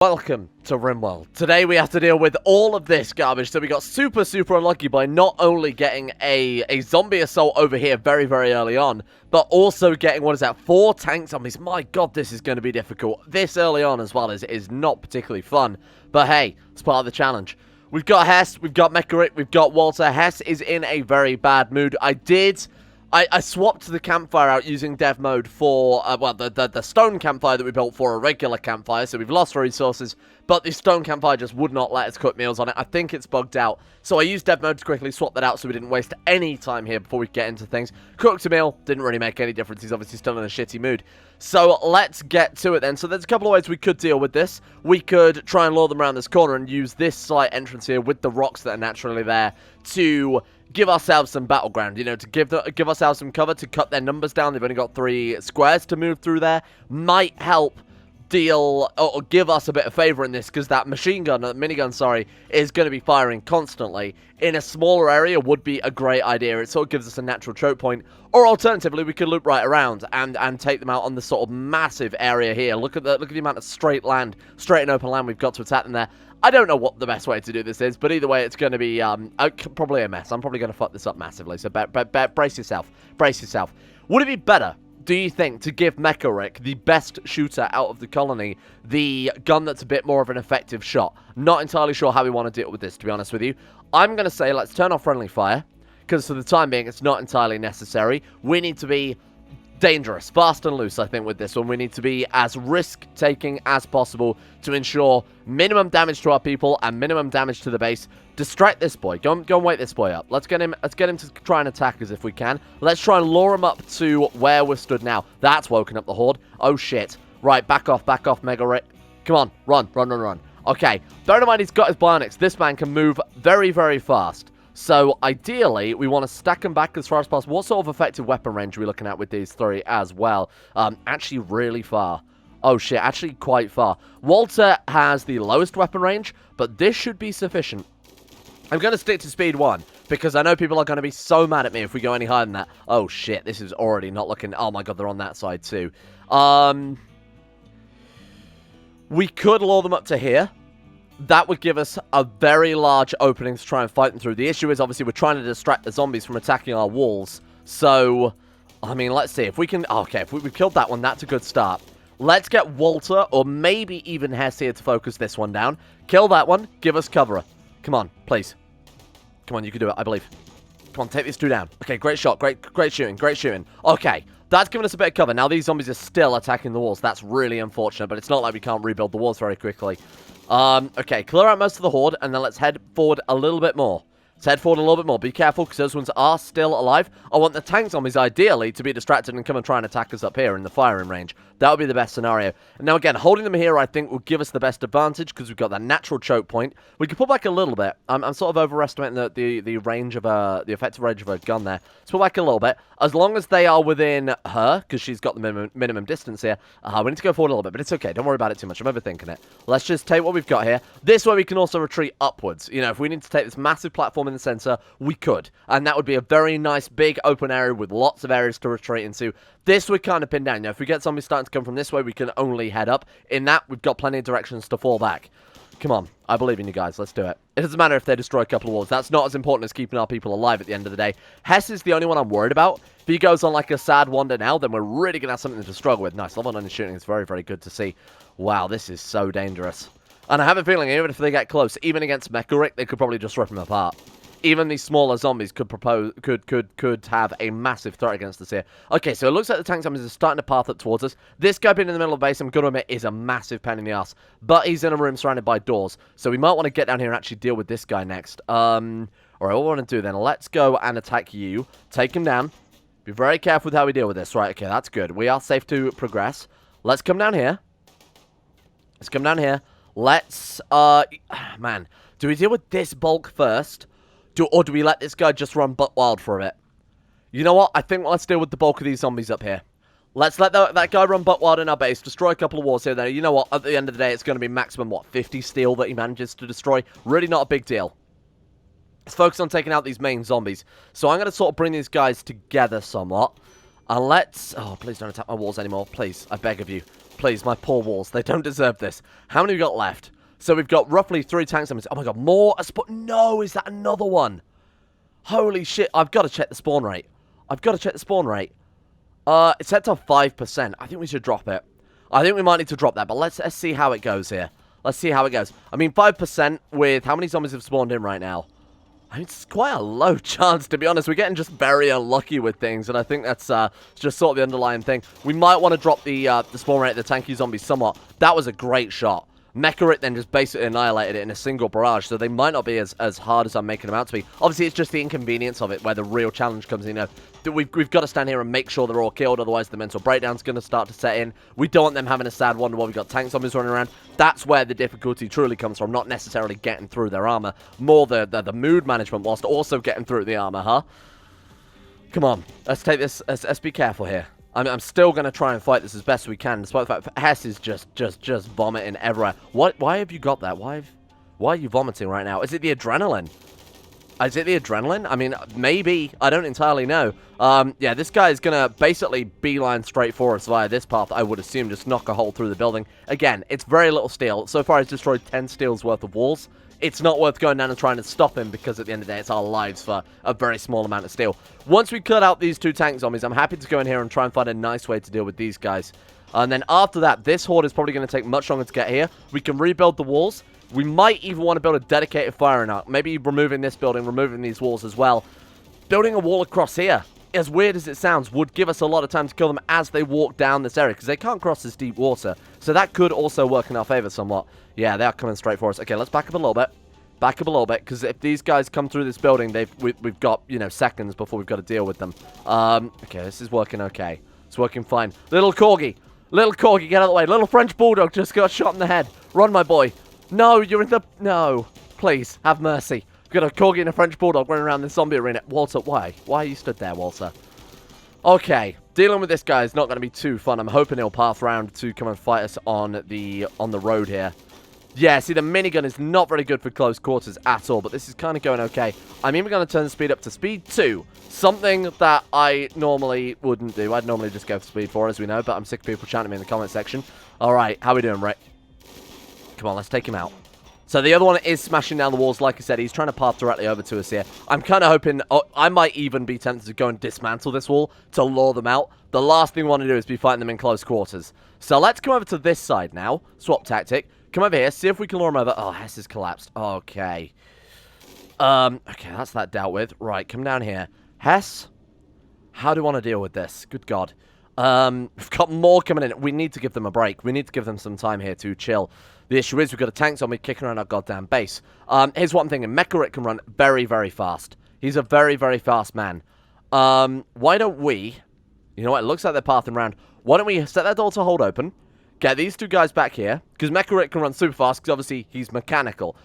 Welcome to Rimworld. Today we have to deal with all of this garbage, so we got super unlucky by not only getting a zombie assault over here very early on, but also getting, 4 tank zombies. My god, this is going to be difficult. This early on as well is not particularly fun, but hey, it's part of the challenge. We've got Hess, we've got Mecharic, we've got Walter. Hess is in a very bad mood. I swapped the campfire out using dev mode for, the stone campfire that we built for a regular campfire, so we've lost resources, but the stone campfire just would not let us cook meals on it. I think it's bugged out, so I used dev mode to quickly swap that out so we didn't waste any time here before we get into things. Cooked a meal, didn't really make any difference. He's obviously still in a shitty mood. So let's get to it then. So there's a couple of ways we could deal with this. We could try and lure them around this corner and use this slight entrance here with the rocks that are naturally there to give ourselves some battleground, you know, to give ourselves some cover, to cut their numbers down. They've only got 3 squares to move through there. Might help deal, or give us a bit of favor in this, because that minigun, sorry, is going to be firing constantly. In a smaller area would be a great idea. It sort of gives us a natural choke point. Or alternatively, we could loop right around and take them out on this sort of massive area here. Look at the amount of straight and open land we've got to attack them there. I don't know what the best way to do this is, but either way, it's going to be probably a mess. I'm probably going to fuck this up massively, so brace yourself. Brace yourself. Would it be better, do you think, to give Mecharic, the best shooter out of the colony, the gun that's a bit more of an effective shot? Not entirely sure how we want to deal with this, to be honest with you. I'm going to say let's turn off friendly fire, because for the time being, it's not entirely necessary. We need to be dangerous, fast and loose, I think, with this one. We need to be as risk-taking as possible to ensure minimum damage to our people and minimum damage to the base. Distract this boy. Go and wake this boy up. Let's get him to try and attack us if we can. Let's try and lure him up to where we're stood now. That's woken up the horde. Oh, shit. Right, back off, Mecharic. Come on, run. Okay, bear in mind he's got his bionics. This man can move very fast. So, ideally, we want to stack them back as far as possible. What sort of effective weapon range are we looking at with these 3 as well? Actually, really far. Oh, shit, actually quite far. Walter has the lowest weapon range, but this should be sufficient. I'm going to stick to speed 1, because I know people are going to be so mad at me if we go any higher than that. Oh, shit, this is already not looking... Oh, my God, they're on that side, too. We could lure them up to here. That would give us a very large opening to try and fight them through. The issue is, obviously, we're trying to distract the zombies from attacking our walls. So, I mean, let's see. If we can... Okay, if we killed that one, that's a good start. Let's get Walter, or maybe even Hess here to focus this one down. Kill that one. Give us cover. Come on, please. Come on, you can do it, I believe. Come on, take these 2 down. Okay, great shot. Great shooting. Okay, that's given us a bit of cover. Now, these zombies are still attacking the walls. That's really unfortunate, but it's not like we can't rebuild the walls very quickly. Okay, clear out most of the horde, and then let's head forward a little bit more. Let's head forward a little bit more. Be careful, because those ones are still alive. I want the tank zombies, ideally, to be distracted and come and try and attack us up here in the firing range. That would be the best scenario. And now, again, holding them here, I think, will give us the best advantage, because we've got that natural choke point. We can pull back a little bit. I'm sort of overestimating the range of the effective range of her gun there. Let's pull back a little bit. As long as they are within her, because she's got the minimum distance here, we need to go forward a little bit, but it's okay. Don't worry about it too much. I'm overthinking it. Let's just take what we've got here. This way we can also retreat upwards. You know, if we need to take this massive platform in the center, we could. And that would be a very nice, big, open area with lots of areas to retreat into. This would kind of pin down. You know, if we get zombies starting to come from this way, we can only head up. In that, we've got plenty of directions to fall back. Come on. I believe in you guys. Let's do it. It doesn't matter if they destroy a couple of walls. That's not as important as keeping our people alive at the end of the day. Hess is the only one I'm worried about. If he goes on like a sad wander now, then we're really going to have something to struggle with. Nice. Level 9 shooting is very good to see. Wow, this is so dangerous. And I have a feeling even if they get close, even against Mecharic, they could probably just rip him apart. Even these smaller zombies could have a massive threat against us here. Okay, so it looks like the tank zombies are starting to path up towards us. This guy being in the middle of the base, I'm going to admit, is a massive pain in the ass. But he's in a room surrounded by doors. So we might want to get down here and actually deal with this guy next. Alright, what we want to do then, let's go and attack you. Take him down. Be very careful with how we deal with this. Right, okay, that's good. We are safe to progress. Let's come down here. Let's, man, do we deal with this bulk first? Or do we let this guy just run butt wild for a bit? You know what? I think let's deal with the bulk of these zombies up here. Let's let that guy run butt wild in our base, destroy a couple of walls here. Then, you know what? At the end of the day, it's going to be maximum, 50 steel that he manages to destroy. Really not a big deal. Let's focus on taking out these main zombies. So I'm going to sort of bring these guys together somewhat. And let's... Oh, please don't attack my walls anymore. Please, I beg of you. please, my poor walls. They don't deserve this. How many we got left? So we've got roughly 3 tank zombies. Oh my god, more. No, is that another one? Holy shit, I've got to check the spawn rate. It's set to 5%. I think we should drop it. I think we might need to drop that, but let's see how it goes here. Let's see how it goes. I mean, 5% with how many zombies have spawned in right now? I mean, it's quite a low chance, to be honest. We're getting just very unlucky with things, and I think that's just sort of the underlying thing. We might want to drop the spawn rate of the tanky zombies somewhat. That was a great shot. Mecha then just basically annihilated it in a single barrage, so they might not be as hard as I'm making them out to be. Obviously, it's just the inconvenience of it where the real challenge comes in. You know, we've got to stand here and make sure they're all killed, otherwise the mental breakdown's going to start to set in. We don't want them having a sad wonder while we've got tank zombies running around. That's where the difficulty truly comes from, not necessarily getting through their armor, more the mood management whilst also getting through the armor, huh? Come on, let's take this, let's be careful here. I'm still going to try and fight this as best we can, despite the fact that Hess is just vomiting everywhere. Why have you got that? Why are you vomiting right now? Is it the adrenaline? Is it the adrenaline? I mean, maybe. I don't entirely know. Yeah, this guy is going to basically beeline straight for us via this path, I would assume, just knock a hole through the building. Again, it's very little steel. So far, he's destroyed 10 steel's worth of walls. It's not worth going down and trying to stop him because at the end of the day, it's our lives for a very small amount of steel. Once we cut out these 2 tank zombies, I'm happy to go in here and try and find a nice way to deal with these guys. And then after that, this horde is probably going to take much longer to get here. We can rebuild the walls. We might even want to build a dedicated firing arc. Maybe removing this building, removing these walls as well. Building a wall across here, as weird as it sounds, would give us a lot of time to kill them as they walk down this area, because they can't cross this deep water. So that could also work in our favor somewhat. Yeah, they are coming straight for us. Okay, let's back up a little bit. Back up a little bit, because if these guys come through this building, we've got, you know, seconds before we've got to deal with them. Okay, this is working okay. It's working fine. Little corgi, get out of the way. Little French bulldog just got shot in the head. Run, my boy. No, you're in the... No. Please, have mercy. We've got a corgi and a French bulldog running around this zombie arena. Walter, why? Why are you stood there, Walter? Okay, dealing with this guy is not going to be too fun. I'm hoping he'll path round to come and fight us on the road here. Yeah, see, the minigun is not very good for close quarters at all, but this is kind of going okay. I'm even going to turn the speed up to speed 2, something that I normally wouldn't do. I'd normally just go for speed 4, as we know, but I'm sick of people chatting me in the comment section. All right, how we doing, Rick? Come on, let's take him out. So the other one is smashing down the walls. Like I said, he's trying to path directly over to us here. I'm kind of hoping... Oh, I might even be tempted to go and dismantle this wall to lure them out. The last thing we want to do is be fighting them in close quarters. So let's come over to this side now. Swap tactic. Come over here, see if we can lure him over. Oh, Hess has collapsed. Okay. Okay, that's that dealt with. Right, come down here. Hess, how do we want to deal with this? Good God. We've got more coming in. We need to give them a break. We need to give them some time here to chill. The issue is we've got a tank zombie kicking around our goddamn base. Here's what I'm thinking. Mecha can run very, very fast. He's a very, very fast man. Why don't we... You know what? It looks like they're pathing around. Why don't we set that door to hold open? Get these 2 guys back here, because Mecha can run super fast, because obviously he's mechanical.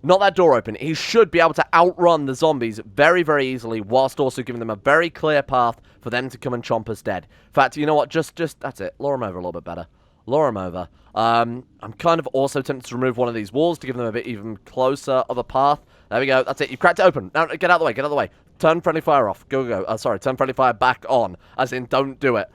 Not that door open. He should be able to outrun the zombies very, very easily, whilst also giving them a very clear path for them to come and chomp us dead. In fact, you know what? Just that's it. Lure him over a little bit better. Lure him over. I'm kind of also tempted to remove one of these walls to give them a bit even closer of a path. There we go. That's it. You cracked it open. Now, get out of the way. Get out of the way. Turn friendly fire off. Go. Sorry. Turn friendly fire back on. As in, don't do it.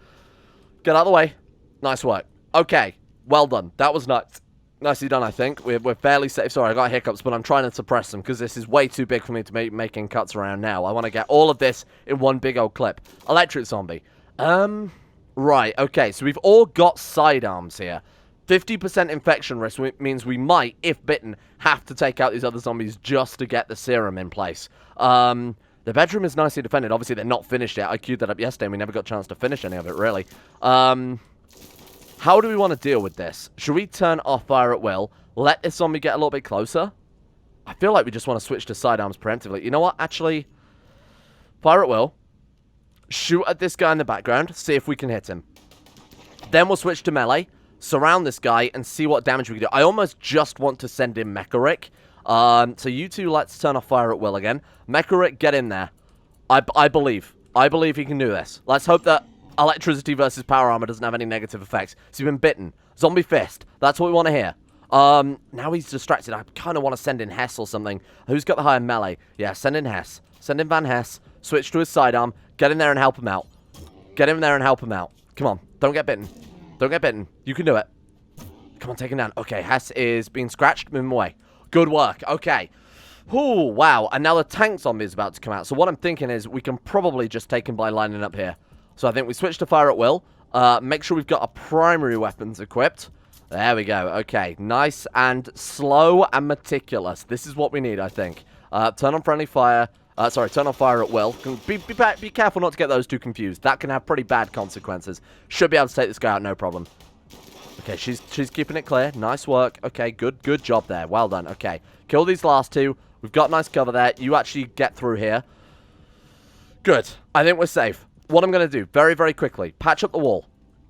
Get out of the way. Nice work. Okay, well done. That was nice. Nicely done, I think. We're fairly safe. Sorry, I got hiccups, but I'm trying to suppress them because this is way too big for me to be making cuts around now. I want to get all of this in one big old clip. Electric zombie. Right, okay, so we've all got sidearms here. 50% infection risk means we might, if bitten, have to take out these other zombies just to get the serum in place. The bedroom is nicely defended. Obviously, they're not finished yet. I queued that up yesterday, and we never got a chance to finish any of it, really. How do we want to deal with this? Should we turn off fire at will? Let this zombie get a little bit closer? I feel like we just want to switch to sidearms preemptively. You know what? Actually, fire at will. Shoot at this guy in the background. See if we can hit him. Then we'll switch to melee. Surround this guy and see what damage we can do. I almost just want to send in Mecha. So you 2, let's turn off fire at will again. Mecha, get in there. I believe. I believe he can do this. Let's hope that electricity versus power armor doesn't have any negative effects. So you've been bitten. Zombie fist. That's what we want to hear. Now he's distracted. I kind of want to send in Hess or something. Who's got the higher melee? Yeah, send in Hess. Send in Van Hess. Switch to his sidearm. Get in there and help him out. Get in there and help him out. Come on. Don't get bitten. Don't get bitten. You can do it. Come on, take him down. Okay, Hess is being scratched. Move him away. Good work. Okay. Ooh, wow. And now the tank zombie is about to come out. So what I'm thinking is we can probably just take him by lining up here. So I think we switch to fire at will. Make sure we've got our primary weapons equipped. There we go. Okay, nice and slow and meticulous. This is what we need, I think. Turn on friendly fire. Sorry, turn on fire at will. Be careful not to get those two confused. That can have pretty bad consequences. Should be able to take this guy out, no problem. Okay, she's keeping it clear. Nice work. Okay, good job there. Well done. Okay, kill these last two. We've got nice cover there. You actually get through here. Good. I think we're safe. What I'm going to do, very, very quickly, patch up the wall.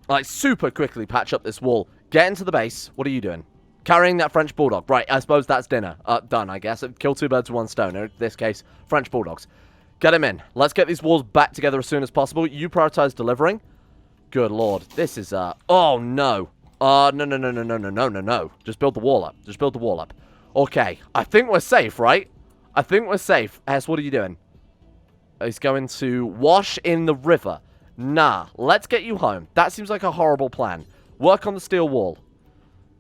Like, super quickly patch up this wall. Get into the base. What are you doing? Carrying that French Bulldog. Right, I suppose that's dinner. Done, I guess. Kill two birds with one stone. In this case, French Bulldogs. Get him in. Let's get these walls back together as soon as possible. You prioritize delivering. Good lord. This is, oh, no. No. Just build the wall up. Just build the wall up. Okay. I think we're safe, right? I think we're safe. Hess, what are you doing? He's going to wash in the river. Nah. Let's get you home. That seems like a horrible plan. Work on the steel wall.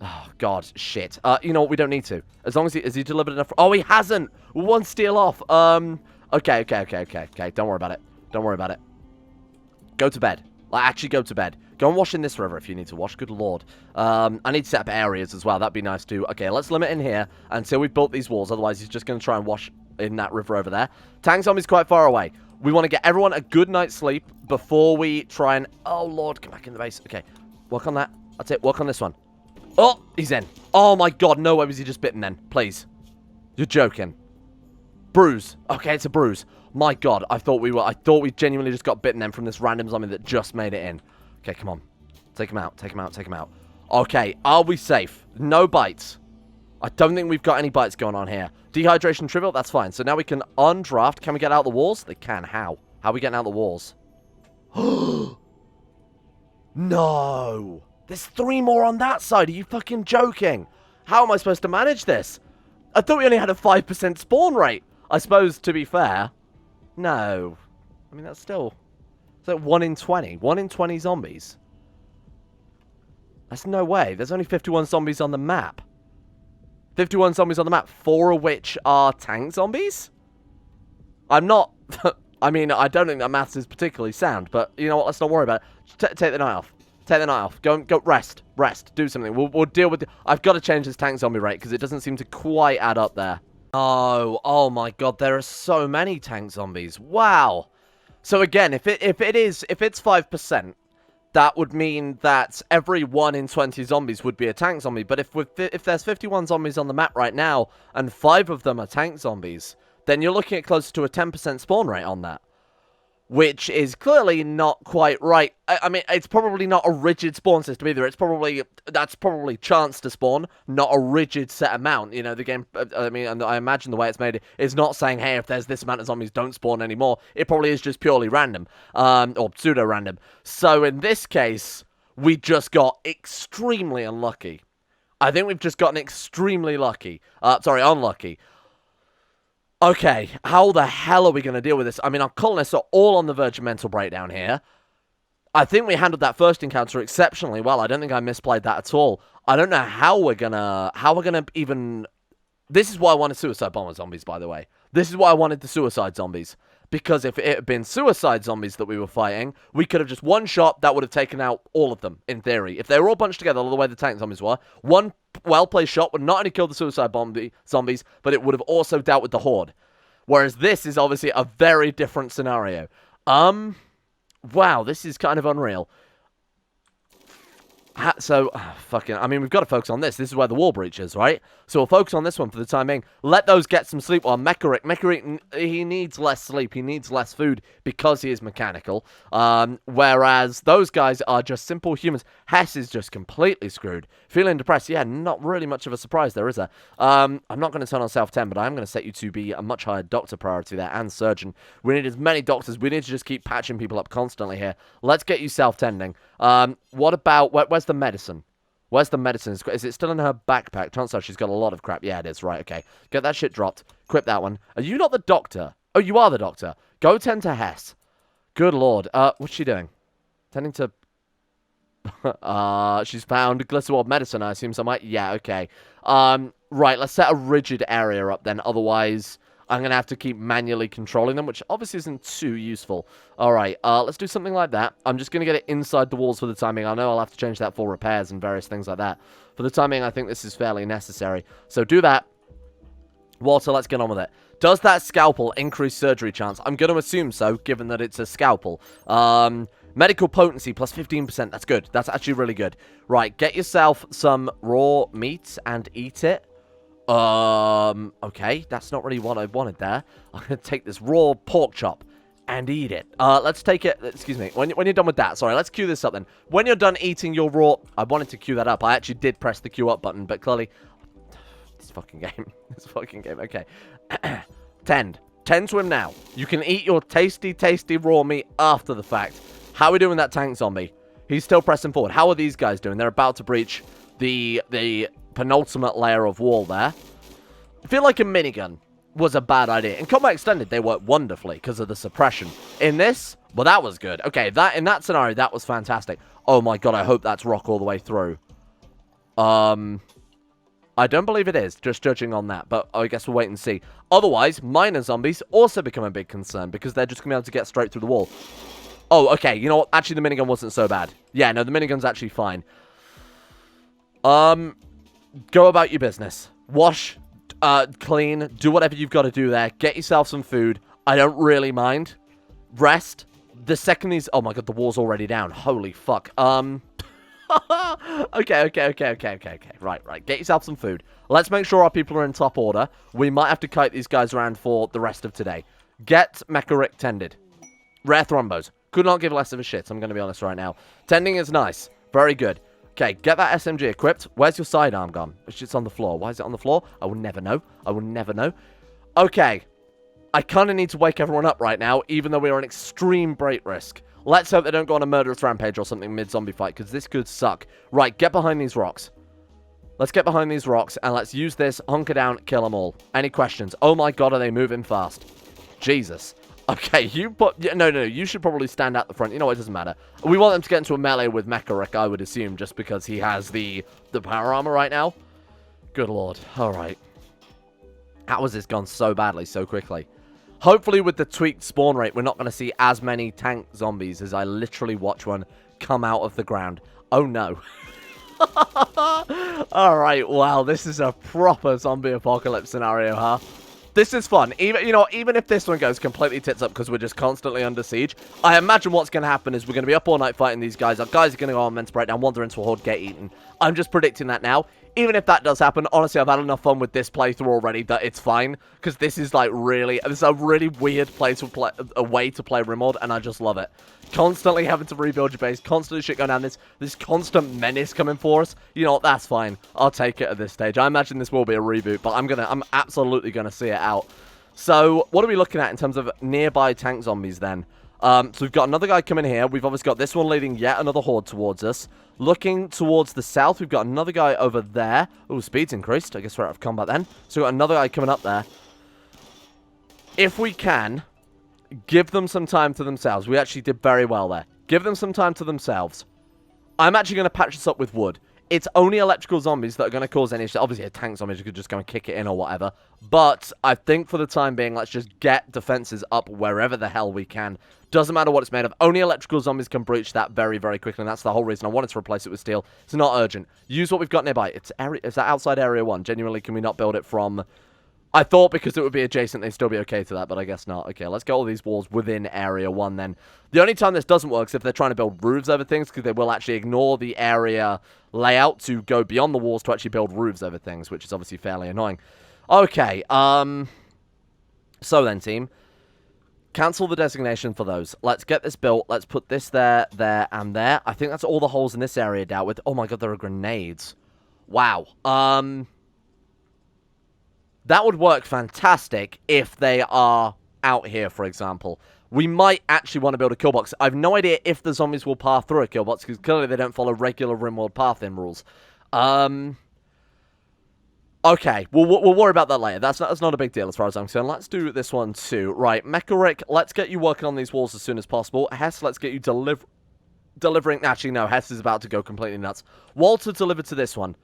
Oh, God. Shit. You know what? We don't need to. As long as has he delivered enough? Oh, he hasn't. One steel off. Okay. Don't worry about it. Don't worry about it. Go to bed. Like, actually go to bed. Go and wash in this river if you need to wash. Good lord. I need to set up areas as well. That'd be nice too. Okay, let's limit in here until we've built these walls. Otherwise, he's just going to try and wash in that river over there. Tank zombie's quite far away. We want to get everyone a good night's sleep before we try and... Oh, lord. Come back in the base. Okay. Work on that. That's it. Work on this one. Oh, he's in. Oh, my god. No way was he just bitten then. Please. You're joking. Bruise. Okay, it's a bruise. My god. I thought we genuinely just got bitten then from this random zombie that just made it in. Okay, come on. Take him out. Take him out. Take him out. Okay, are we safe? No bites. I don't think we've got any bites going on here. Dehydration trivial, that's fine. So now we can undraft. Can we get out the walls? They can. How? How are we getting out the walls? No. There's 3 more on that side. Are you fucking joking? How am I supposed to manage this? I thought we only had a 5% spawn rate. I suppose, to be fair. No. I mean, that's still... It's like 1 in 20. 1 in 20 zombies. That's no way. There's only 51 zombies on the map. 51 zombies on the map, 4 of which are tank zombies? I'm not... I mean, I don't think that maths is particularly sound, but you know what? Let's not worry about it. Take the night off. Take the night off. Go rest. Rest. Do something. We'll deal with... I've got to change this tank zombie rate, because it doesn't seem to quite add up there. Oh my god, there are so many tank zombies. Wow. So again, if it's 5%, that would mean that every 1 in 20 zombies would be a tank zombie. But if there's 51 zombies on the map right now, and 5 of them are tank zombies, then you're looking at closer to a 10% spawn rate on that. Which is clearly not quite right. I mean, it's probably not a rigid spawn system either. That's probably chance to spawn, not a rigid set amount. You know, the game, I mean, and I imagine the way it's made is not saying, hey, if there's this amount of zombies, don't spawn anymore. It probably is just purely random, or pseudo-random. So in this case, we just got extremely unlucky. I think we've just gotten extremely lucky. Unlucky. Okay, how the hell are we going to deal with this? I mean, our colonists are all on the verge of mental breakdown here. I think we handled that first encounter exceptionally well. I don't think I misplayed that at all. I don't know how we're gonna even... This is why I wanted suicide bomber zombies, by the way. This is why I wanted the suicide zombies. Because if it had been suicide zombies that we were fighting, we could have just one shot that would have taken out all of them, in theory. If they were all bunched together the way the tank zombies were, one well-placed shot would not only kill the suicide bomb zombies, but it would have also dealt with the horde. Whereas this is obviously a very different scenario. Wow, this is kind of unreal. I mean, we've got to focus on this. This is where the wall breach is, right? So we'll focus on this one for the time being. Let those get some sleep while Mecharic, he needs less sleep. He needs less food because he is mechanical. Whereas those guys are just simple humans. Hess is just completely screwed. Feeling depressed. Yeah, not really much of a surprise there, is there? I'm not going to turn on self-10, but I'm going to set you to be a much higher doctor priority there and surgeon. We need as many doctors. We need to just keep patching people up constantly here. Let's get you self-tending. What about... Where's the medicine? Where's the medicine? Is it still in her backpack? Chances are she's got a lot of crap. Yeah, it is. Right, okay. Get that shit dropped. Equip that one. Are you not the doctor? Oh, you are the doctor. Go tend to Hess. Good lord. What's she doing? Tending to... She's found Glitterworld medicine, I assume, so yeah, okay. Right, let's set a rigid area up then, otherwise I'm going to have to keep manually controlling them, which obviously isn't too useful. Alright, let's do something like that. I'm just going to get it inside the walls for the time being. I know I'll have to change that for repairs and various things like that. For the time being, I think this is fairly necessary. So do that. Water, let's get on with it. Does that scalpel increase surgery chance? I'm going to assume so, given that it's a scalpel. Medical potency plus 15%. That's good. That's actually really good. Right, get yourself some raw meat and eat it. Okay, that's not really what I wanted there. I'm going to take this raw pork chop and eat it. Let's take it, excuse me, when you're done with that, sorry, let's queue this up then. When you're done eating your raw, I wanted to queue that up. I actually did press the queue up button, but clearly, this fucking game, okay. 10 swim now. You can eat your tasty, tasty raw meat after the fact. How are we doing that tank zombie? He's still pressing forward. How are these guys doing? They're about to breach the penultimate layer of wall there. I feel like a minigun was a bad idea. In Combat Extended, they worked wonderfully because of the suppression. In this, well, that was good. Okay, in that scenario, that was fantastic. Oh my god, I hope that's rock all the way through. I don't believe it is, just judging on that, but I guess we'll wait and see. Otherwise, minor zombies also become a big concern because they're just going to be able to get straight through the wall. Oh, okay, you know what? Actually, the minigun wasn't so bad. Yeah, no, the minigun's actually fine. Go about your business. Wash, clean, do whatever you've got to do there. Get yourself some food. I don't really mind. Rest. The second these... Oh my god, the wall's already down. Holy fuck. Okay. Right. Get yourself some food. Let's make sure our people are in top order. We might have to kite these guys around for the rest of today. Get Mecharic tended. Rare thrombos. Could not give less of a shit, I'm going to be honest right now. Tending is nice. Very good. Okay, get that SMG equipped. Where's your sidearm gone? It's on the floor. Why is it on the floor? I will never know. I will never know. Okay. I kind of need to wake everyone up right now, even though we are an extreme break risk. Let's hope they don't go on a murderous rampage or something mid-zombie fight, because this could suck. Right, get behind these rocks. Let's get behind these rocks, and let's use this, hunker down, kill them all. Any questions? Oh my god, are they moving fast? Jesus. Okay, you put... No, you should probably stand at the front. You know what, it doesn't matter. We want them to get into a melee with Mecharic, I would assume, just because he has the power armor right now. Good lord. Alright. How has this gone so badly, so quickly? Hopefully, with the tweaked spawn rate, we're not going to see as many tank zombies as I literally watch one come out of the ground. Oh, no. Alright, wow, this is a proper zombie apocalypse scenario, huh? This is fun. Even if this one goes completely tits up because we're just constantly under siege, I imagine what's going to happen is we're going to be up all night fighting these guys. Our guys are going to go on immense breakdown, wander into a horde, get eaten. I'm just predicting that now. Even if that does happen, honestly, I've had enough fun with this playthrough already that it's fine. Because this is like this is a really weird way to play Rimworld, and I just love it. Constantly having to rebuild your base, constantly shit going down, this constant menace coming for us. You know what, that's fine. I'll take it at this stage. I imagine this will be a reboot, but I'm absolutely gonna see it out. So, what are we looking at in terms of nearby tank zombies then? So we've got another guy coming here. We've obviously got this one leading yet another horde towards us. Looking towards the south, we've got another guy over there. Oh, speed's increased. I guess we're out of combat then. So we've got another guy coming up there. If we can, give them some time to themselves. We actually did very well there. Give them some time to themselves. I'm actually going to patch this up with wood. It's only electrical zombies that are going to cause any issue. Obviously, a tank zombie, you could just go and kick it in or whatever. But I think for the time being, let's just get defenses up wherever the hell we can. Doesn't matter what it's made of. Only electrical zombies can breach that very, very quickly. And that's the whole reason I wanted to replace it with steel. It's not urgent. Use what we've got nearby. Is that outside area 1? Genuinely, can we not build it from... I thought because it would be adjacent, they'd still be okay to that, but I guess not. Okay, let's get all these walls within Area 1 then. The only time this doesn't work is if they're trying to build roofs over things, because they will actually ignore the area layout to go beyond the walls to actually build roofs over things, which is obviously fairly annoying. Okay, so then, team. Cancel the designation for those. Let's get this built. Let's put this there, there, and there. I think that's all the holes in this area dealt with. Oh my god, there are grenades. Wow. That would work fantastic if they are out here, for example. We might actually want to build a kill box. I have no idea if the zombies will pass through a kill box, because clearly they don't follow regular Rimworld path-in rules. Okay, we'll worry about that later. That's not a big deal as far as I'm concerned. Let's do this one too. Right, Mecharic, let's get you working on these walls as soon as possible. Hess, let's get you delivering... Actually, no, Hess is about to go completely nuts. Walter delivered to this one.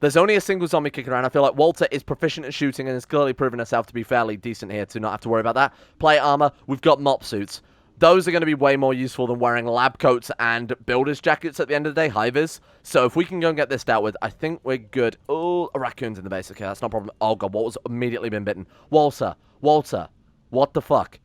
There's only a single zombie kicking around. I feel like Walter is proficient at shooting and has clearly proven herself to be fairly decent here to not have to worry about that. Plate armor, we've got mop suits. Those are going to be way more useful than wearing lab coats and builder's jackets at the end of the day, high-vis. So if we can go and get this dealt with, I think we're good. Oh, a raccoon's in the base. Okay, that's not a problem. Oh, God, Walter's immediately been bitten. Walter, what the fuck?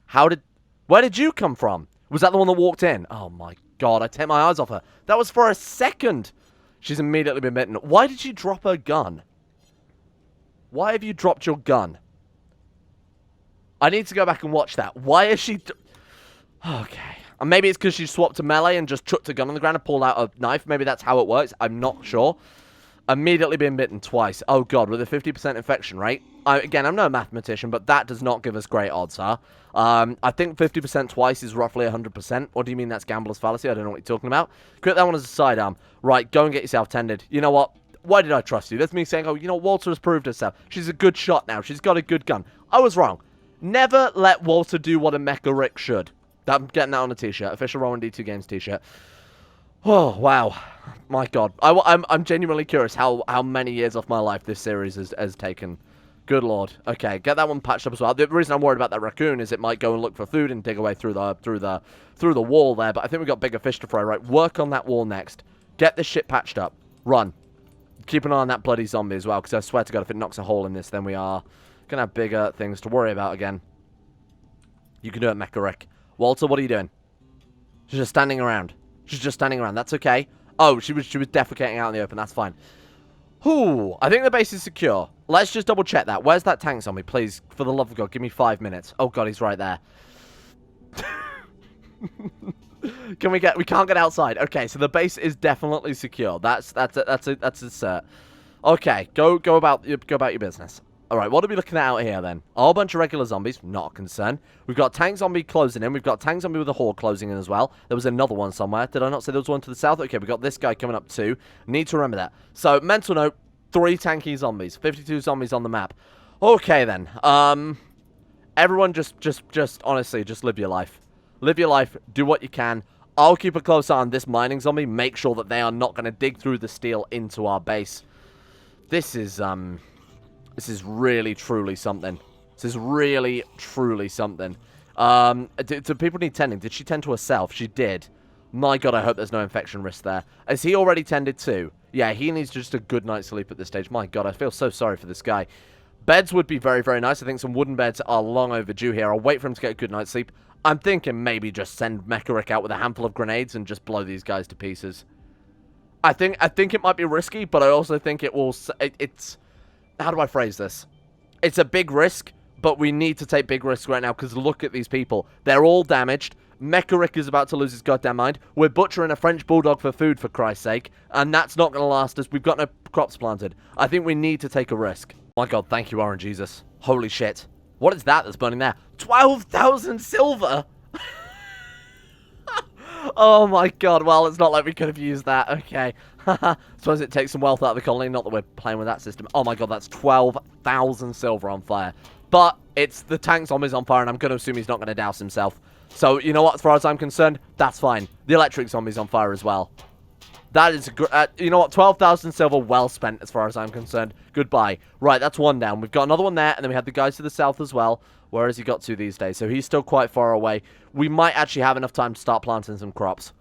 Where did you come from? Was that the one that walked in? Oh, my God, I take my eyes off her. That was for a second. She's immediately been bitten. Why did she drop her gun? Why have you dropped your gun? I need to go back and watch that. Why is she... Okay. And maybe it's because she swapped to melee and just chucked a gun on the ground and pulled out a knife. Maybe that's how it works. I'm not sure. Immediately been bitten twice. Oh, God, with a 50% infection rate. Again, I'm no mathematician, but that does not give us great odds, huh? I think 50% twice is roughly 100%. What do you mean that's gambler's fallacy? I don't know what you're talking about. Quit that one as a sidearm. Right, go and get yourself tended. You know what? Why did I trust you? That's me saying, oh, you know, Walter has proved herself. She's a good shot now. She's got a good gun. I was wrong. Never let Walter do what a Mecha Rick should. I'm getting that on a t-shirt. Official Rowan D2 Games t-shirt. Oh, wow. My God. I'm genuinely curious how many years off my life this series has taken. Good Lord. Okay, get that one patched up as well. The reason I'm worried about that raccoon is it might go and look for food and dig away through the wall there, but I think we've got bigger fish to fry, right? Work on that wall next. Get this shit patched up. Run. Keep an eye on that bloody zombie as well, because I swear to God, if it knocks a hole in this, then we are going to have bigger things to worry about again. You can do it, Mecha Rick. Walter, what are you doing? She's just standing around. She's just standing around. That's okay. Oh, she was defecating out in the open. That's fine. Whew. I think the base is secure. Let's just double check that. Where's that tank zombie? Please, for the love of God, give me 5 minutes. Oh, God, he's right there. We can't get outside. Okay, so the base is definitely secure. That's a cert. Okay, go about your business. All right, what are we looking at out here then? A whole bunch of regular zombies, not a concern. We've got tank zombie closing in. We've got tank zombie with a horde closing in as well. There was another one somewhere. Did I not say there was one to the south? Okay, we've got this guy coming up too. Need to remember that. So, mental note, 3 tanky zombies. 52 zombies on the map. Okay then. Everyone just honestly, just live your life. Live your life. Do what you can. I'll keep a close eye on this mining zombie. Make sure that they are not going to dig through the steel into our base. This is really, truly something. This is really, truly something. Do people need tending? Did she tend to herself? She did. My God, I hope there's no infection risk there. Has he already tended too? Yeah, he needs just a good night's sleep at this stage. My God, I feel so sorry for this guy. Beds would be very, very nice. I think some wooden beds are long overdue here. I'll wait for him to get a good night's sleep. I'm thinking maybe just send Mecha Rick out with a handful of grenades and just blow these guys to pieces. I think it might be risky, but I also think it will... It's... How do I phrase this? It's a big risk, but we need to take big risks right now because look at these people. They're all damaged. Mecha Rick is about to lose his goddamn mind. We're butchering a French bulldog for food, for Christ's sake, and that's not going to last us. We've got no crops planted. I think we need to take a risk. My God, thank you, Orange Jesus. Holy shit. What is that that's burning there? 12,000 silver? Oh my God, well, it's not like we could have used that. Okay. Suppose it takes some wealth out of the colony. Not that we're playing with that system. Oh my God, that's 12,000 silver on fire. But it's the tank zombies on fire, and I'm going to assume he's not going to douse himself. So, you know what? As far as I'm concerned, that's fine. The electric zombie's on fire as well. That is, you know what? 12,000 silver well spent as far as I'm concerned. Goodbye. Right, that's one down. We've got another one there, and then we have the guys to the south as well. Where has he got to these days? So he's still quite far away. We might actually have enough time to start planting some crops.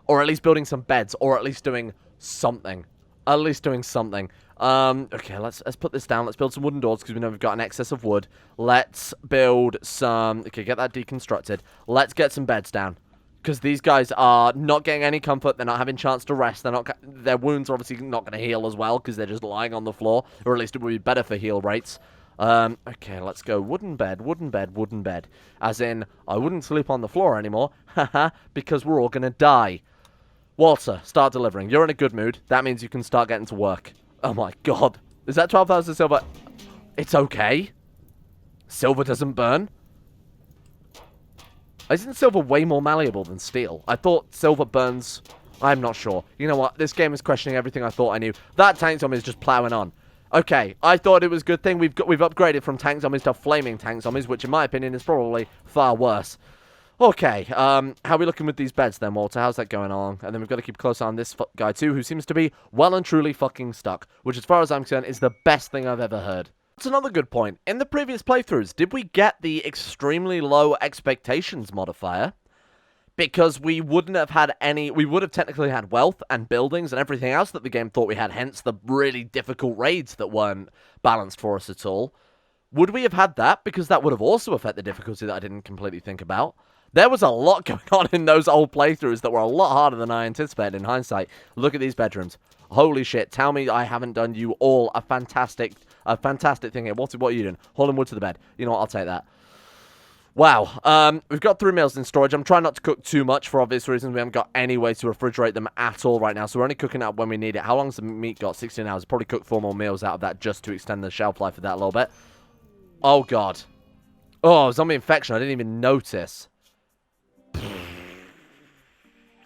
Or at least building some beds. Or at least doing something. At least doing something. Okay, let's put this down. Let's build some wooden doors because we know we've got an excess of wood. Let's build some... Okay, get that deconstructed. Let's get some beds down. Because these guys are not getting any comfort. They're not having a chance to rest. Their wounds are obviously not going to heal as well because they're just lying on the floor. Or at least it would be better for heal rates. Okay, let's go wooden bed, wooden bed, wooden bed. As in, I wouldn't sleep on the floor anymore. Haha, because we're all going to die. Walter, start delivering. You're in a good mood. That means you can start getting to work. Oh my God. Is that 12,000 silver? It's okay. Silver doesn't burn. Isn't silver way more malleable than steel? I thought silver burns... I'm not sure. You know what? This game is questioning everything I thought I knew. That tank zombie is just plowing on. Okay, I thought it was a good thing. We've upgraded from tank zombies to flaming tank zombies, which in my opinion is probably far worse. Okay, how are we looking with these beds then, Walter? How's that going along? And then we've got to keep close on this guy too, who seems to be well and truly fucking stuck, which as far as I'm concerned is the best thing I've ever heard. That's another good point. In the previous playthroughs, did we get the extremely low expectations modifier? Because we wouldn't have had any, we would have technically had wealth and buildings and everything else that the game thought we had, hence the really difficult raids that weren't balanced for us at all. Would we have had that? Because that would have also affected the difficulty that I didn't completely think about. There was a lot going on in those old playthroughs that were a lot harder than I anticipated in hindsight. Look at these bedrooms. Holy shit, tell me I haven't done you all a fantastic thing here. What are you doing? Hauling wood to the bed. You know what, I'll take that. Wow, we've got 3 meals in storage. I'm trying not to cook too much for obvious reasons. We haven't got any way to refrigerate them at all right now, so we're only cooking up when we need it. How long's the meat got? 16 hours. Probably cook 4 more meals out of that just to extend the shelf life of that a little bit. Oh, God. Oh, zombie infection. I didn't even notice.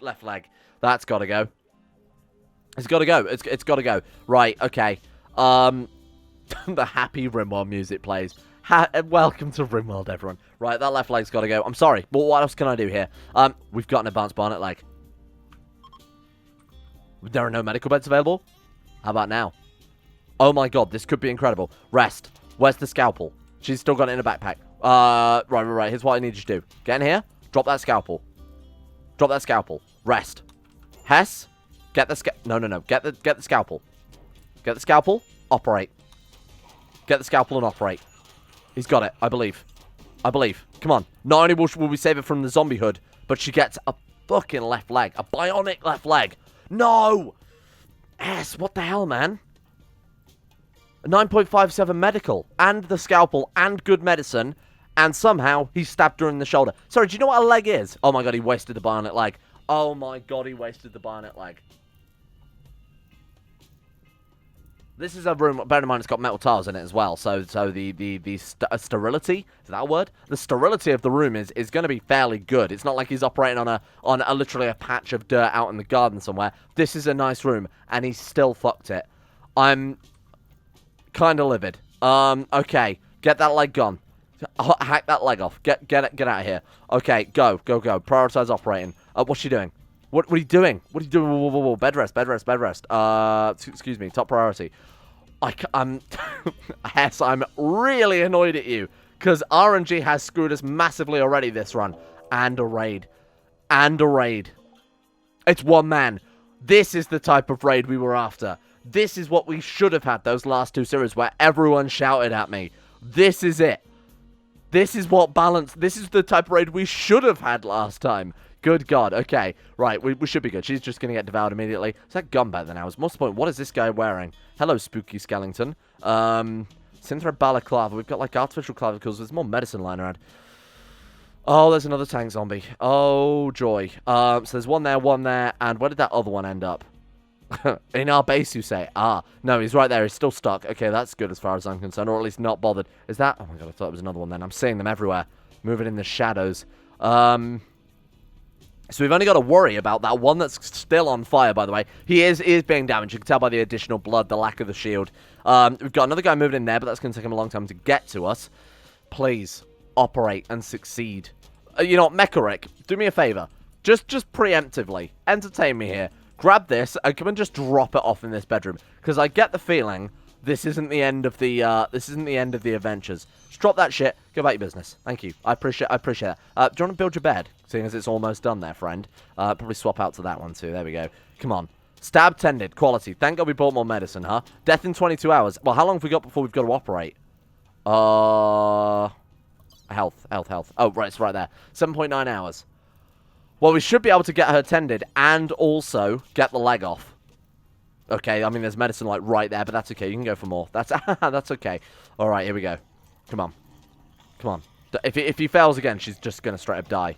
Left leg. That's got to go. It's got to go. It's got to go. Right, okay. The happy Rimworld music plays. Welcome to Rimworld, everyone. Right, that left leg's got to go. I'm sorry, but what else can I do here? We've got an advanced barnet leg. There are no medical beds available? How about now? Oh my god, this could be incredible. Rest. Where's the scalpel? She's still got it in a backpack. Right. Here's what I need you to do. Get in here. Drop that scalpel. Drop that scalpel. Rest. Hess, get the No. Get the scalpel. Get the scalpel. Operate. Get the scalpel and operate. He's got it, I believe. Come on. Not only will we save it from the zombie hood, but she gets a fucking left leg. A bionic left leg. No! S, what the hell, man? A 9.57 medical, and the scalpel, and good medicine, and somehow he stabbed her in the shoulder. Sorry, do you know what a leg is? Oh my god, he wasted the bionic leg. Oh my god, he wasted the bionic leg. This is a room, bear in mind it's got metal tiles in it as well, so the sterility, is that a word? The sterility of the room is going to be fairly good. It's not like he's operating on literally a patch of dirt out in the garden somewhere. This is a nice room, and he still fucked it. I'm kind of livid. Okay, get that leg gone. Hack that leg off. Get out of here. Okay, go. Prioritize operating. What's she doing? What are you doing? What are you doing? Whoa. Bed rest. Excuse me. Top priority. Yes, I'm really annoyed at you. Because RNG has screwed us massively already this run. And a raid. It's one man. This is the type of raid we were after. This is what we should have had those last 2 series where everyone shouted at me. This is it. This is what balance. This is the type of raid we should have had last time. Good God. Okay. Right. We should be good. She's just going to get devoured immediately. Is that gun better than ours? What's the point? What is this guy wearing? Hello, spooky skeleton. Synthra balaclava. We've got like artificial clavicles. There's more medicine lying around. Oh, there's another tank zombie. Oh, joy. So there's one there. And where did that other one end up? In our base, you say? Ah, no, he's right there. He's still stuck. Okay, that's good as far as I'm concerned, or at least not bothered. Is that? Oh my god, I thought it was another one then. I'm seeing them everywhere. Moving in the shadows. So we've only got to worry about that one that's still on fire, by the way. He is being damaged. You can tell by the additional blood, the lack of the shield. We've got another guy moving in there, but that's going to take him a long time to get to us. Please, operate and succeed. You know what, Mecharic, do me a favor. Just preemptively, entertain me here. Grab this and come and just drop it off in this bedroom, because I get the feeling this isn't the end of the adventures. Just drop that shit. Go about your business. Thank you. I appreciate that. Do you want to build your bed, seeing as it's almost done there, friend? Probably swap out to that one too. There we go. Come on. Stab tended. Quality. Thank God we bought more medicine, huh? Death in 22 hours. Well, how long have we got before we've got to operate? Health. Oh, right. It's right there. 7.9 hours. Well, we should be able to get her tended and also get the leg off. Okay, I mean, there's medicine, like, right there, but that's okay. You can go for more. That's okay. All right, here we go. Come on. If he fails again, she's just going to straight up die.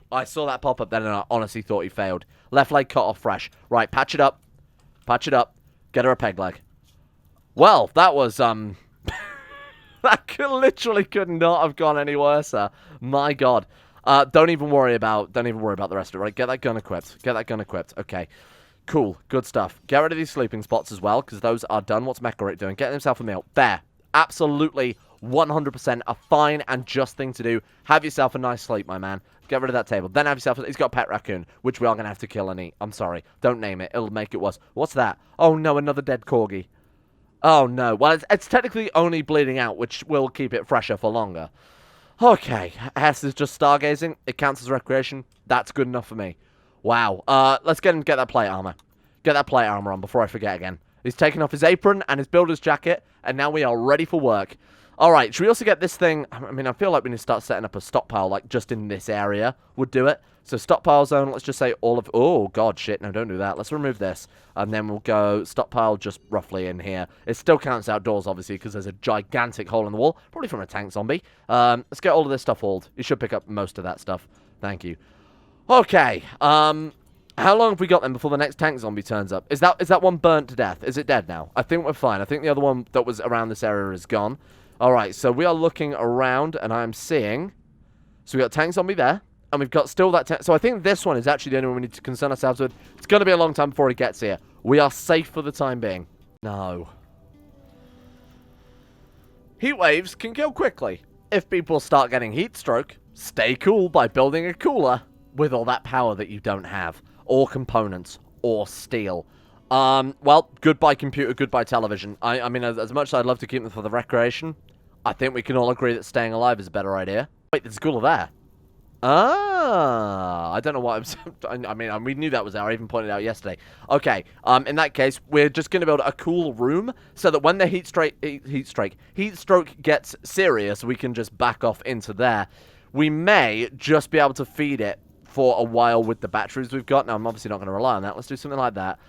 I saw that pop up then, and I honestly thought he failed. Left leg cut off fresh. Right, patch it up. Get her a peg leg. Well, that was, that literally could not have gone any worse, my God. Don't even worry about the rest of it, right? Get that gun equipped. Okay. Cool. Good stuff. Get rid of these sleeping spots as well, because those are done. What's Mecharic doing? Getting himself a meal. There. Absolutely 100% a fine and just thing to do. Have yourself a nice sleep, my man. Get rid of that table. Then have yourself... He's got a pet raccoon, which we are going to have to kill and eat. I'm sorry. Don't name it. It'll make it worse. What's that? Oh, no, another dead corgi. Oh, no. Well, it's technically only bleeding out, which will keep it fresher for longer. Okay. Hess is just stargazing. It counts as recreation. That's good enough for me. Wow. Let's get that plate armor. Get that plate armor on before I forget again. He's taken off his apron and his builder's jacket, and now we are ready for work. Alright, should we also get this thing? I mean, I feel like we need to start setting up a stockpile, like, just in this area would do it. So, stockpile zone, let's just say all of... Oh, God, shit, no, don't do that. Let's remove this, and then we'll go stockpile just roughly in here. It still counts outdoors, obviously, because there's a gigantic hole in the wall, probably from a tank zombie. Let's get all of this stuff hauled. You should pick up most of that stuff. Thank you. Okay, how long have we got then before the next tank zombie turns up? Is that one burnt to death? Is it dead now? I think we're fine. I think the other one that was around this area is gone. Alright, so we are looking around, and I'm seeing... So we got tank zombie there, and we've got still that tank... So I think this one is actually the only one we need to concern ourselves with. It's going to be a long time before he gets here. We are safe for the time being. No. Heat waves can kill quickly. If people start getting heat stroke, stay cool by building a cooler with all that power that you don't have. Or components. Or steel. Well, goodbye computer, goodbye television. I mean, as much as I'd love to keep them for the recreation, I think we can all agree that staying alive is a better idea. Wait, there's a cooler there. Ah, I don't know why I mean, we knew that was there. I even pointed out yesterday. Okay, in that case, we're just going to build a cool room so that when the heat stroke gets serious, we can just back off into there. We may just be able to feed it for a while with the batteries we've got. Now, I'm obviously not going to rely on that. Let's do something like that.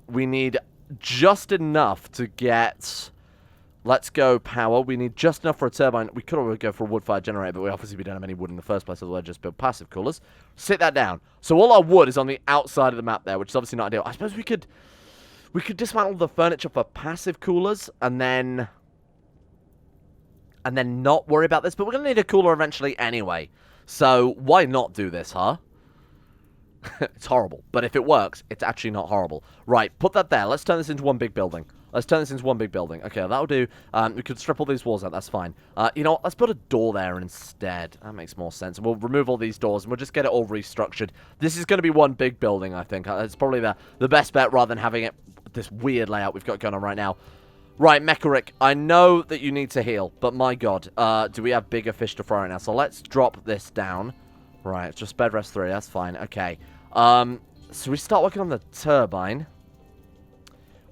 We need just enough to get... Let's go power. We need just enough for a turbine. We could already go for a wood-fired generator, but we obviously don't have any wood in the first place, otherwise just build passive coolers. Sit that down. So all our wood is on the outside of the map there, which is obviously not ideal. I suppose we could dismantle the furniture for passive coolers, and then not worry about this, but we're going to need a cooler eventually anyway. So why not do this, huh? It's horrible, but if it works, it's actually not horrible. Right, put that there. Let's turn this into one big building. Okay, that'll do. We could strip all these walls out. That's fine. You know what? Let's put a door there instead. That makes more sense. And we'll remove all these doors, and we'll just get it all restructured. This is going to be one big building, I think. It's probably the best bet rather than having it this weird layout we've got going on right now. Right, Mecharic, I know that you need to heal, but my god, do we have bigger fish to fry right now? So let's drop this down. Right, just bed rest 3, that's fine. Okay. So we start working on the turbine.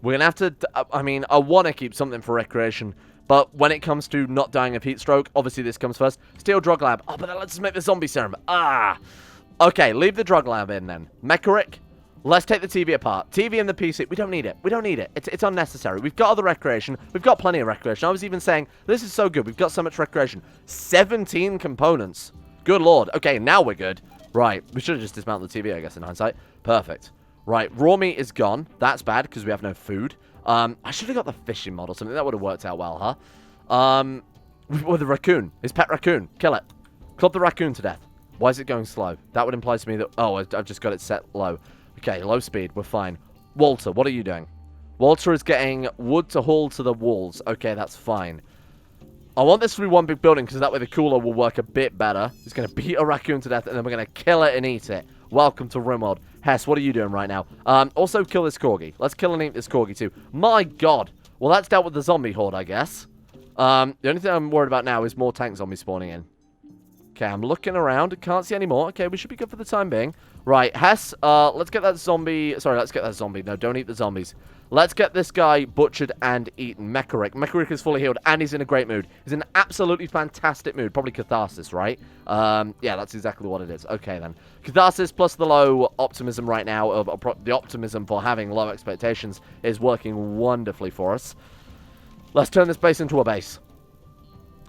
We're going to have to... I mean, I want to keep something for recreation, but when it comes to not dying of heat stroke, obviously this comes first. Steel drug lab. Oh, but let's make the zombie serum. Ah! Okay, leave the drug lab in then. Mecharic, let's take the TV apart. TV and the PC, we don't need it. It's unnecessary. We've got other recreation. We've got plenty of recreation. I was even saying, this is so good. We've got so much recreation. 17 components. Good lord. Okay, now we're good. Right, we should have just dismantled the TV, I guess, in hindsight. Perfect. Right, raw meat is gone. That's bad, because we have no food. I should have got the fishing mod or something. That would have worked out well, huh? With the raccoon. His pet raccoon. Kill it. Club the raccoon to death. Why is it going slow? That would imply to me that... Oh, I've just got it set low. Okay, low speed. We're fine. Walter, what are you doing? Walter is getting wood to haul to the walls. Okay, that's fine. I want this to be one big building, because that way the cooler will work a bit better. He's going to beat a raccoon to death, and then we're going to kill it and eat it. Welcome to Rimworld. Hess, what are you doing right now? Also kill this corgi. Let's kill and eat this corgi too. My god. Well, that's dealt with the zombie horde, I guess. The only thing I'm worried about now is more tank zombies spawning in. Okay, I'm looking around. Can't see any more. Okay, we should be good for the time being. Right, Hess, let's get that zombie... Sorry, let's get that zombie. No, don't eat the zombies. Let's get this guy butchered and eaten. Mecharic. Mecharic is fully healed, and he's in a great mood. He's in an absolutely fantastic mood. Probably catharsis, right? Yeah, that's exactly what it is. Okay, then. Catharsis plus the low optimism right now, the optimism for having low expectations, is working wonderfully for us. Let's turn this base into a base.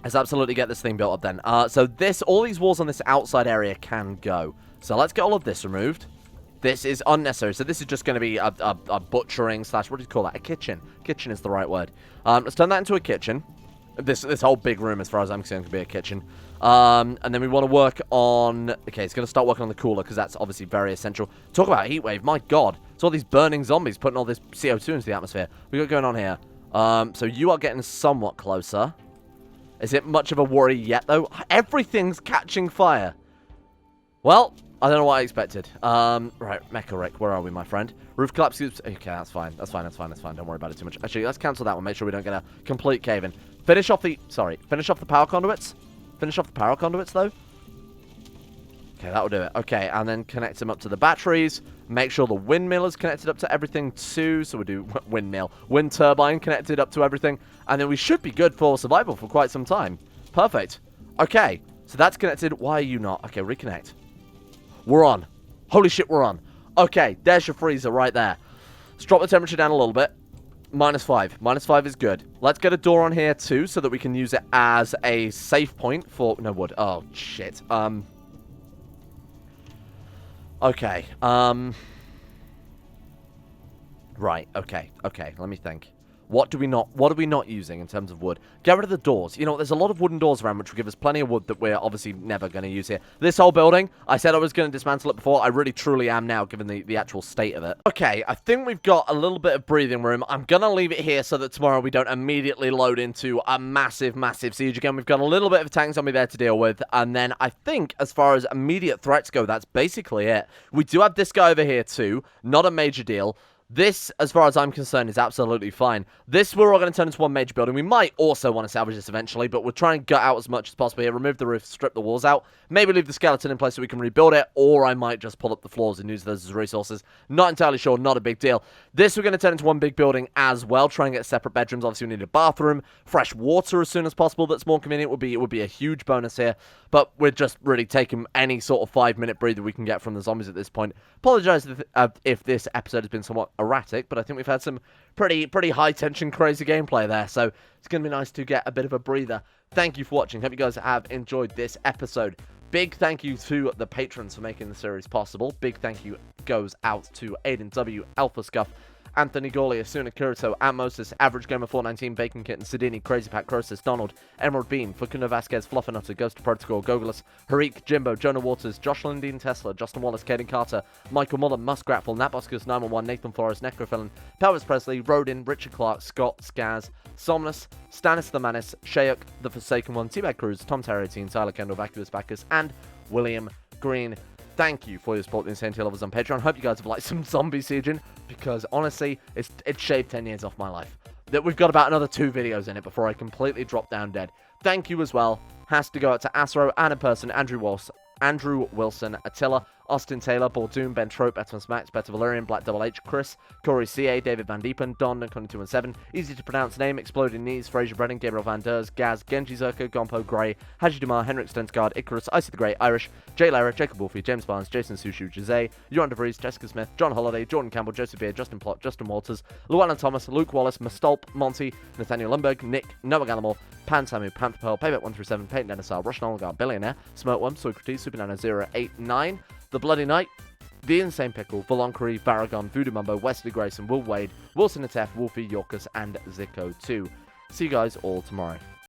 Let's absolutely get this thing built up then. So all these walls on this outside area can go. So let's get all of this removed. This is unnecessary. So this is just going to be a butchering slash, what do you call that? A kitchen. Kitchen is the right word. Let's turn that into a kitchen. This whole big room, as far as I'm concerned, can be a kitchen. And then we want to work on... Okay, it's going to start working on the cooler, because that's obviously very essential. Talk about heat wave. My god. It's all these burning zombies putting all this CO2 into the atmosphere. We got going on here. So you are getting somewhat closer. Is it much of a worry yet, though? Everything's catching fire. Well, I don't know what I expected. Right, Mecha Rick, where are we, my friend? Roof collapse. Okay, that's fine. That's fine. Don't worry about it too much. Actually, let's cancel that one. Make sure we don't get a complete cave-in. Finish off the power conduits. Finish off the power conduits, though. Okay, that'll do it. Okay, and then connect them up to the batteries. Make sure the windmill is connected up to everything, too. So we do wind turbine connected up to everything. And then we should be good for survival for quite some time. Perfect. Okay, so that's connected. Why are you not? Okay, reconnect. We're on. Holy shit, we're on. Okay, there's your freezer right there. Let's drop the temperature down a little bit. -5. -5 is good. Let's get a door on here, too, so that we can use it as a safe point for... No wood. Oh, shit. Okay. Right, okay. Let me think. What are we not using in terms of wood? Get rid of the doors. You know, there's a lot of wooden doors around which will give us plenty of wood that we're obviously never going to use here. This whole building, I said I was going to dismantle it before. I really truly am now, given the actual state of it. Okay, I think we've got a little bit of breathing room. I'm going to leave it here so that tomorrow we don't immediately load into a massive siege again. We've got a little bit of a tank zombie there to deal with. And then I think as far as immediate threats go, that's basically it. We do have this guy over here too. Not a major deal. This, as far as I'm concerned, is absolutely fine. This, we're all going to turn into one major building. We might also want to salvage this eventually, but we'll try and gut out as much as possible here. Remove the roof, strip the walls out. Maybe leave the skeleton in place so we can rebuild it, or I might just pull up the floors and use those as resources. Not entirely sure, not a big deal. This, we're going to turn into one big building as well. Try and get separate bedrooms. Obviously, we need a bathroom. Fresh water as soon as possible. That's more convenient. It would be a huge bonus here. But we're just really taking any sort of 5-minute breather we can get from the zombies at this point. Apologize if this episode has been somewhat erratic, but I think we've had some pretty high-tension, crazy gameplay there. So it's going to be nice to get a bit of a breather. Thank you for watching. Hope you guys have enjoyed this episode. Big thank you to the patrons for making the series possible. Big thank you goes out to Aiden W, Alpha Scuff, Anthony Gawley, Asuna Kirito, Atmosis, Average Gamer 419, Bacon Kitten, Sidini, Crazy Pat, Crosis, Donald, Emerald Bean, Facundo Vasquez, Fluffernutter, Ghost Protocol, Gogolus, Harik, Jimbo, Jonah Waters, Josh Lindeen, Tesla, Justin Wallace, Caden Carter, Michael Muller, Muskratful, Natboskus 911, Nathan Flores, Necrophilin, Pelvis Presley, Rodin, Richard Clark, Scott, Skaz, Somnus, Stannis the Manis, Shayuk, The Forsaken One, T-Bag Cruz, Tom Terry, Tyler Kendall, Vacuous Bacchus, and William Green. Thank you for your support in the Insane Tail Lovers on Patreon. Hope you guys have liked some zombie sieging, because honestly, it shaved 10 years off my life. That we've got about another 2 videos in it before I completely drop down dead. Thank you as well. Has to go out to Asro, Anna Person, Andrew Wilson, Attila, Austin Taylor, Baldoon, Ben Trope, Betons Max, Better Valerian, Black Double H, Chris, Corey CA, David Van Diepen, Don, Connie217, Easy to Pronounce Name, Exploding Knees, Fraser Brennan, Gabriel Van Ders, Gaz, Genji Zerka, Gompo, Gray, Haji Dumar, Henrik Stensgaard, Icarus, Icy the Grey, Irish, Jay Lara, Jacob Wolfie, James Barnes, Jason Sushu, Jose, Joran DeVries, Jessica Smith, John Holiday, Jordan Campbell, Joseph Beard, Justin Plott, Justin Walters, Llewellyn Thomas, Luke Wallace, Mastolp, Monty, Nathaniel Lundberg, Nick, Noah Gallimore, Pan Samu, Panther Pearl, Payback 137, Peyton Denisar, Russian Oligar, Billionaire, Smokeworm, Socrates, Supernano 089, The Bloody Knight, The Insane Pickle, Volonkery, Varagon, Voodoo Mumbo, Wesley Grayson, Will Wade, Wilson Atef, Wolfie, Yorkus, and Zico 2. See you guys all tomorrow.